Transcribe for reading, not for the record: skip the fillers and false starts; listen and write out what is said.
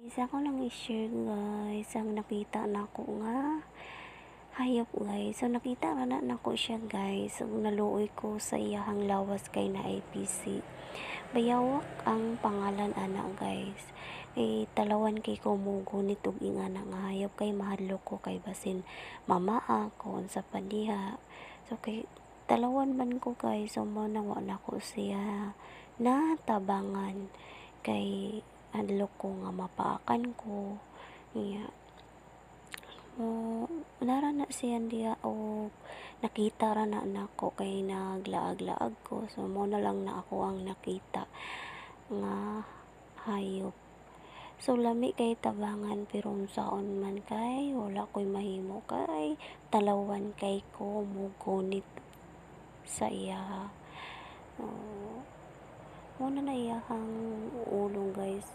Isa ko lang i-share guys, ang nakita nako nga hayop guys. So nakita ra na nako siya guys. So naluoy ko sa iyahang lawas kay na IPC. Bayawak ang pangalan ana guys. Talawan kay kumugo nitong ingana nga hayop kay mahadlok ko kay basin mamaa ko sa padiha. So kay talawan man ko guys, so mo na wa nako siya natabangan kay hadlok ko nga mapaakan ko. Yeah. Nara na siya diya o nakita ra na nako kay naglaag-laag ko. So mo na lang na ako ang nakita nga hayop. So lami kay tabangan pero unsaon man kay wala koy mahimo kay talawan kay ko mugunit sa iya. Mo na iyahang ulong guys.